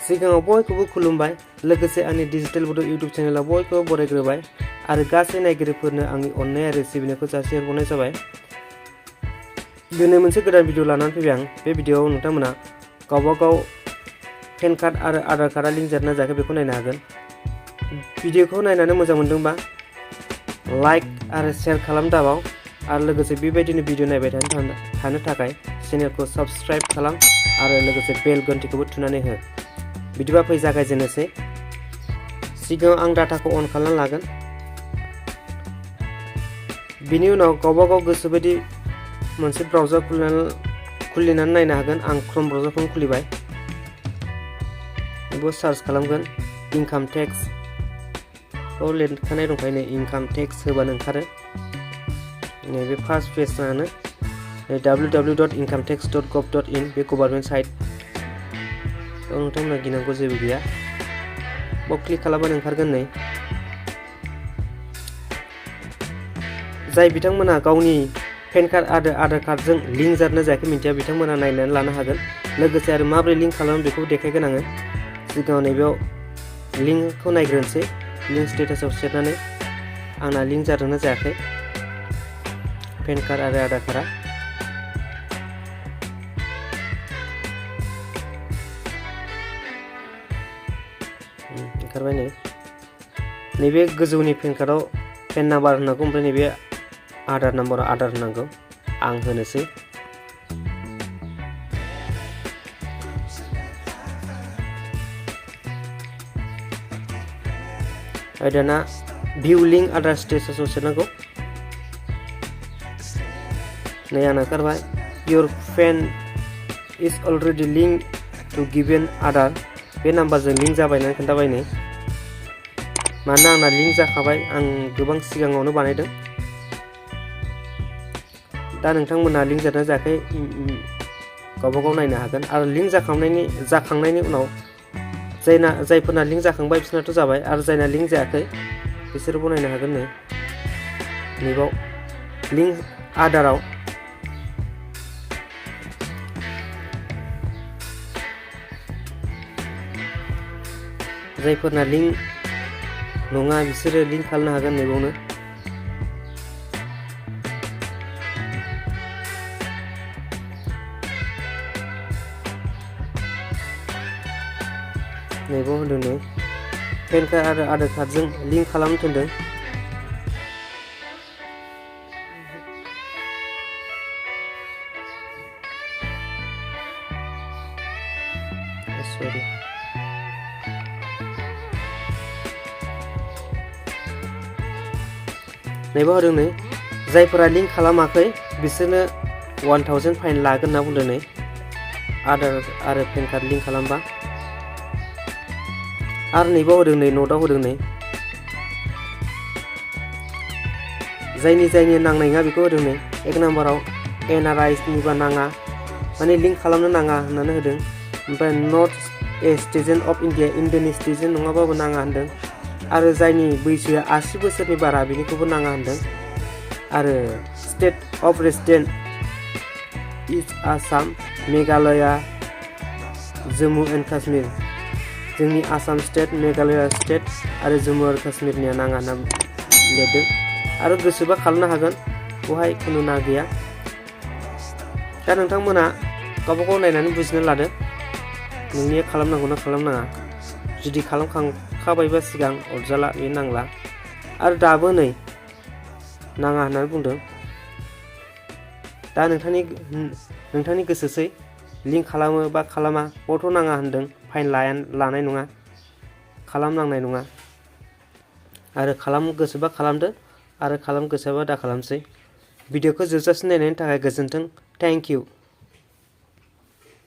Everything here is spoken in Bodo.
सिगाङाव बयखौबो खुलुमबाय लोगोसे आंनि डिजिटेल बड' इउट्युब चेनेलाव बयखौबो बरायग्रोबाय आरो गासै नायगिरिफोरनो आंनि अननाय आरो सिबिनायखौ जासिहरनाय जाबाय। दिनै मोनसे गोदान भिडिअ लानानै फैबाय आं। बे भिडिअआव नोंथांमोना गावबा गाव पेन कार्ड आरो आधार कार्डआ लिंक जादोंना जायाखै बेखौ नायनो हागोन। भिडिअखौ नायनानै मोजां मोनदोंबा लाइक आरो शेयार खालाम दाबाव आरो लोगोसे बेबायदिनो भिडिअ नायबाय थानो थाखाय चेनेलखौ साबस्क्राइब खालाम आरो लोगोसे बेल घन्टिखौबो थुनानै हो। बिदिबा फै जागायजेननोसै। सिगाङाव आं डाटाखौ अन खालामना लागोन। बिनि उनाव गावबा गाव गोसोबायदि मोनसे ब्राउजार खुलिनानै नायनो हागोन। आं क्रोम ब्राउजारखौनो खुलिबाय। बेखौ सार्च खालामगोन इनकाम टेक्सखौ लिरखानाय दंखायो नै इनकाम टेक्स होबानो ओंखारो। नैबे फार्स्ट पेजआनो www.incometax.gov.in बे गभर्नमेन्ट साइट। नोंथांमोना गिनांगौ जेबो गैया। बेयाव क्लिक खालामबानो ओंखारगोन नै। जाय बिथांमोना गावनि पेन कार्ड आरो आधार कार्डजों लिंक जादोंना जायाखै मिन्थिया बिथांमोना नायनानै लानो हागोन। लोगोसे आरो माबोरै लिंक खालामो बेखौ देखायगोन आङो। सिगाङाव नैबेयाव लिंकखौ नायग्रोनोसै। लिंक स्टेटासाव सेरनानै आंना लिंक जादोंना जायाखै पेन कार्ड आरो आधार कार्डआ। ओंखारबाय नै। नैबे गोजौनि पेन कार्डआव पेन नाम्बार होनांगौ ओमफ्राय नैबे आधार नाम्बाराव आधार होनांगौ। आं होनोसै। दाना भिउ लिंक आधार स्टेटासाव सेरनांगौ। नै आंना ओंखारबाय your PAN is already link to given Aadhaar. बे नाम्बारजों लिंक जाबाय होननानै खोन्थाबाय नै। मानोना आंना लिंक जाखाबाय। आं गोबां सिगाङावनो बानायदों। दा नोंथांमोना लिंक जादोंना जायाखै गावबा गाव नायनो हागोन। आरो लिंक जाखांनायनि उनाव जायफोरना लिंक जाखांबाय बिसोरनाथ' जाबाय आरो जायना लिंक जायाखै बिसोरबो नायनो हागोन नै। नैबाव लिंक आधाराव जायफोरना लिंक नङा बिसोरो लिंक खालामनो हागोन नैबावनो। नैबाव होनदों नै पेन कार्ड आरो आधार कार्डजों लिंक खालामनो थिनदों। नैबाव होदों नै जायफोरा लिंक खालामाखै बिसोरनो 1000 फाइन लागोन होनना बुंदों नै आधार आरो पेन कार्ड लिंक खालामबा। आरो नैबाव होदों नै नटआव होदों नै जायनि नांनाय नङा बेखौ होदों नै। एक नाम्बाराव NRIनिबा नाङा माने लिंक खालामनो नाङा होननानै होदों। ओमफ्राय नट ए सिटिजेन अफ इन्डिया इन्डियानि सिटिजेन नङाबाबो नाङा होनदों। आरो जायनि बैसोआ 80 बोसोरनि बारा बेनिखौबो नाङा होनदों। आरो state of resident is Assam Meghalaya Jammu and Kashmir जोंनि आसाम स्टेट मेघालया स्टेट आरो जम्मु आरो काश्मीरनिया नाङा होनना लिरदों। आरो गोसोबा खालामनो हागोन बेवहाय खुनु ना गैया। दा नोंथांमोना गावबा गाव नायनानै बुजिना लादो नोंनिया खालामनांगौ ना खालामनाङा। जुदि खालामखांखाबायबा सिगां अरजाला बे नांला। आरो दाबो नै नाङा होननानै बुंदों। दा नोंथांनि गोसोसै लिंक खालामो बा खालामा। अट' नाङा होनदों फाइन लानाय नङा खालामनांनाय नङा। आरो खालाम गोसोबा खालामदो आरो खालाम गोसोबा दा खालामसै। भिडिअखौ जोबजासिम नायनायनि थाखाय गोजोन्थों। Thank you.